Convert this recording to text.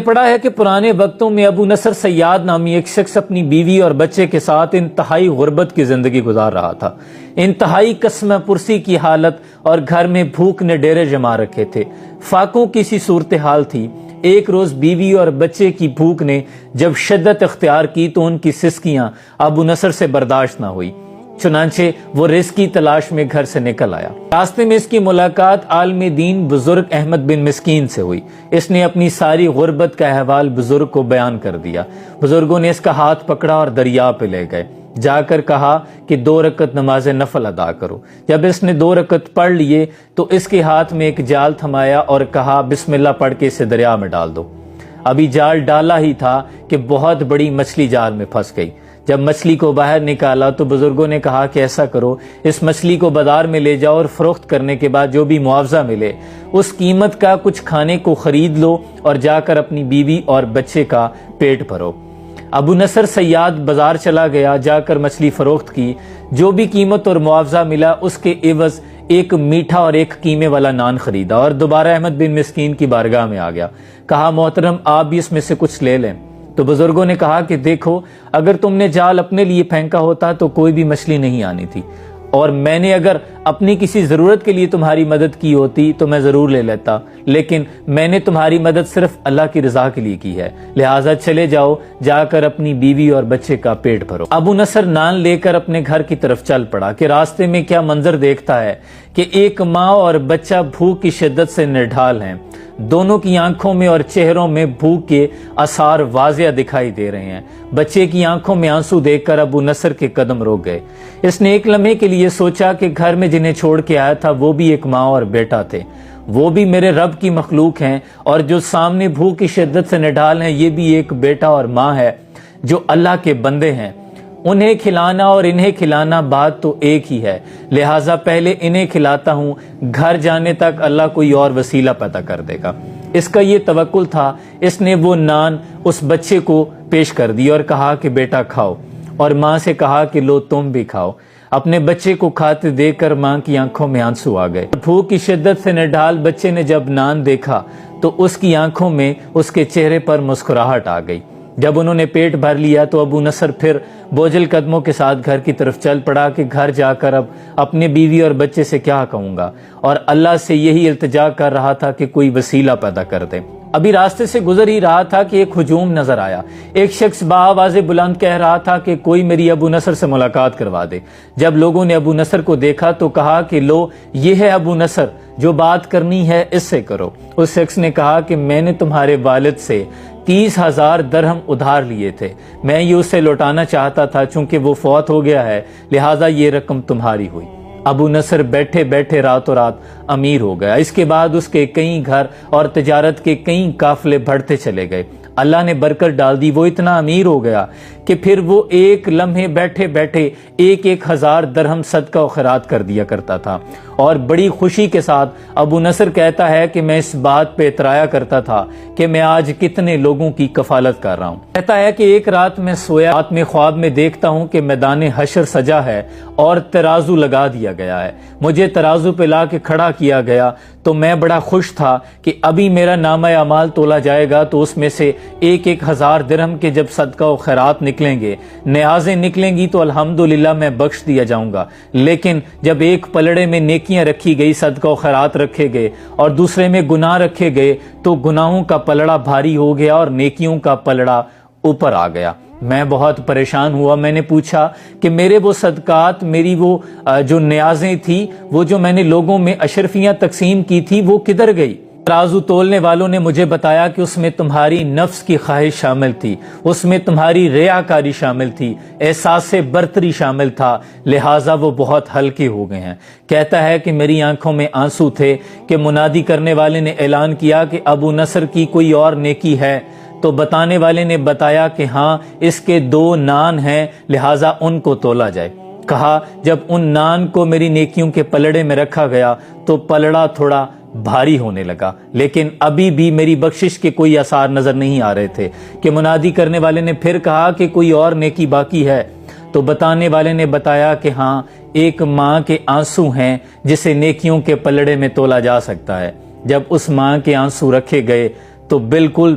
پڑھا ہے کہ پرانے وقتوں میں ابو نصر سیاد نامی ایک شخص اپنی بیوی اور بچے کے ساتھ انتہائی غربت کی زندگی گزار رہا تھا۔ انتہائی قسمہ پرسی کی حالت اور گھر میں بھوک نے ڈیرے جما رکھے تھے۔ فاقوں کی سی صورتحال تھی۔ ایک روز بیوی اور بچے کی بھوک نے جب شدت اختیار کی تو ان کی سسکیاں ابو نصر سے برداشت نہ ہوئی، چنانچہ وہ رزق کی تلاش میں گھر سے نکل آیا۔ راستے میں اس کی ملاقات عالم دین بزرگ احمد بن مسکین سے ہوئی۔ اس نے اپنی ساری غربت کا احوال بزرگ کو بیان کر دیا۔ بزرگوں نے اس کا ہاتھ پکڑا اور دریا پہ لے گئے، جا کر کہا کہ 2 رکعت نماز نفل ادا کرو۔ جب اس نے 2 رکعت پڑھ لیے تو اس کے ہاتھ میں ایک جال تھمایا اور کہا بسم اللہ پڑھ کے اسے دریا میں ڈال دو۔ ابھی جال ڈالا ہی تھا کہ بہت بڑی مچھلی جال میں پھنس گئی۔ جب مچھلی کو باہر نکالا تو بزرگوں نے کہا کہ ایسا کرو، اس مچھلی کو بازار میں لے جاؤ اور فروخت کرنے کے بعد جو بھی معاوضہ ملے اس قیمت کا کچھ کھانے کو خرید لو اور جا کر اپنی بیوی اور بچے کا پیٹ بھرو۔ ابو نصر سیاد بازار چلا گیا، جا کر مچھلی فروخت کی، جو بھی قیمت اور معاوضہ ملا اس کے عوض ایک میٹھا اور ایک قیمے والا نان خریدا اور دوبارہ احمد بن مسکین کی بارگاہ میں آ گیا۔ کہا محترم آپ بھی اس میں سے کچھ لے لیں۔ تو بزرگوں نے کہا کہ دیکھو اگر تم نے جال اپنے لیے پھینکا ہوتا تو کوئی بھی مچھلی نہیں آنی تھی، اور میں نے اگر اپنی کسی ضرورت کے لیے تمہاری مدد کی ہوتی تو میں ضرور لے لیتا، لیکن میں نے تمہاری مدد صرف اللہ کی رضا کے لیے کی ہے، لہٰذا چلے جاؤ، جا کر اپنی بیوی اور بچے کا پیٹ بھرو۔ ابو نصر نان لے کر اپنے گھر کی طرف چل پڑا کہ راستے میں کیا منظر دیکھتا ہے کہ ایک ماں اور بچہ بھوک کی شدت سے نڈھال ہیں۔ دونوں کی آنکھوں میں اور چہروں میں بھوک کے آثار واضح دکھائی دے رہے ہیں۔ بچے کی آنکھوں میں آنسو دیکھ کر ابو نصر کے قدم رک گئے۔ اس نے ایک لمحے کے لیے سوچا کہ گھر میں جنہیں چھوڑ کے آیا تھا وہ بھی ایک ماں اور بیٹا تھے، وہ بھی میرے رب کی مخلوق ہیں، اور جو سامنے بھوک کی شدت سے نڈھال ہیں یہ بھی ایک بیٹا اور ماں ہے جو اللہ کے بندے ہیں۔ انہیں کھلانا اور انہیں کھلانا بات تو ایک ہی ہے، لہٰذا پہلے انہیں کھلاتا ہوں، گھر جانے تک اللہ کوئی اور وسیلہ پیدا کر دے گا۔ اس کا یہ توکل تھا۔ اس نے وہ نان اس بچے کو پیش کر دی اور کہا کہ بیٹا کھاؤ، اور ماں سے کہا کہ لو تم بھی کھاؤ۔ اپنے بچے کو کھاتے دیکھ کر ماں کی آنکھوں میں آنسو آ گئے۔ بھوک کی شدت سے نڈھال بچے نے جب نان دیکھا تو اس کی آنکھوں میں اس کے چہرے پر مسکراہٹ آ گئی۔ جب انہوں نے پیٹ بھر لیا تو ابو نصر پھر بوجھل قدموں کے ساتھ گھر کی طرف چل پڑا کہ گھر جا کر اب اپنے بیوی اور بچے سے کیا کہوں گا، اور اللہ سے یہی التجا کر رہا تھا کہ کوئی وسیلہ پیدا کر دے۔ ابھی راستے سے گزر ہی رہا تھا کہ ایک ہجوم نظر آیا۔ ایک شخص بآواز بلند کہہ رہا تھا کہ کوئی میری ابو نصر سے ملاقات کروا دے۔ جب لوگوں نے ابو نصر کو دیکھا تو کہا کہ لو یہ ہے ابو نصر، جو بات کرنی ہے اس سے کرو۔ اس شخص نے کہا کہ میں نے تمہارے والد سے 30,000 درہم ادھار لیے تھے، میں یہ اسے لوٹانا چاہتا تھا، چونکہ وہ فوت ہو گیا ہے لہٰذا یہ رقم تمہاری ہوئی۔ ابو نصر بیٹھے بیٹھے راتوں رات امیر ہو گیا۔ اس کے بعد اس کے کئی گھر اور تجارت کے کئی قافلے بڑھتے چلے گئے۔ اللہ نے برکت ڈال دی، وہ اتنا امیر ہو گیا کہ پھر وہ ایک لمحے بیٹھے بیٹھے 1,000 درہم صدقہ و خیرات کر دیا کرتا تھا، اور بڑی خوشی کے ساتھ ابو نصر کہتا ہے کہ میں اس بات پہ اترایا کرتا تھا کہ میں آج کتنے لوگوں کی کفالت کر رہا ہوں۔ کہتا ہے کہ ایک رات میں سویا، رات میں خواب میں دیکھتا ہوں کہ میدان حشر سجا ہے اور ترازو لگا دیا گیا ہے، مجھے ترازو پہ لا کے کھڑا کیا گیا تو میں بڑا خوش تھا کہ ابھی میرا نامہ اعمال تولا جائے گا تو اس میں سے 1,000 درہم کے جب صدقہ و خیرات نکلیں گے، نیازیں نکلیں گی تو الحمدللہ میں بخش دیا جاؤں گا، لیکن جب ایک پلڑے میں نیکیاں رکھی گئی، صدقہ و خیرات رکھے گئے، اور دوسرے میں گناہ رکھے گئے تو گناہوں کا پلڑا بھاری ہو گیا اور نیکیوں کا پلڑا اوپر آ گیا۔ میں بہت پریشان ہوا۔ میں نے پوچھا کہ میرے وہ صدقات، میری وہ جو نیازیں تھی، وہ جو میں نے لوگوں میں اشرفیاں تقسیم کی تھی، وہ کدھر گئی؟ ترازو تولنے والوں نے مجھے بتایا کہ اس میں تمہاری نفس کی خواہش شامل تھی، اس میں تمہاری ریاکاری شامل تھی، احساس برتری شامل تھا، لہٰذا وہ بہت ہلکے ہو گئے ہیں۔ کہتا ہے کہ میری آنکھوں میں آنسو تھے کہ منادی کرنے والے نے اعلان کیا کہ ابو نصر کی کوئی اور نیکی ہے، تو بتانے والے نے بتایا کہ ہاں اس کے 2 نان ہیں، لہٰذا ان کو تولا جائے۔ کہا جب ان نان کو میری نیکیوں کے پلڑے میں رکھا گیا تو پلڑا تھوڑا بھاری ہونے لگا، لیکن ابھی بھی میری بخشش کے کوئی آثار نظر نہیں آ رہے تھے کہ منادی کرنے والے نے پھر کہا کہ کوئی اور نیکی باقی ہے، تو بتانے والے نے بتایا کہ ہاں ایک ماں کے آنسو ہیں جسے نیکیوں کے پلڑے میں تولا جا سکتا ہے۔ جب اس ماں کے آنسو رکھے گئے تو بالکل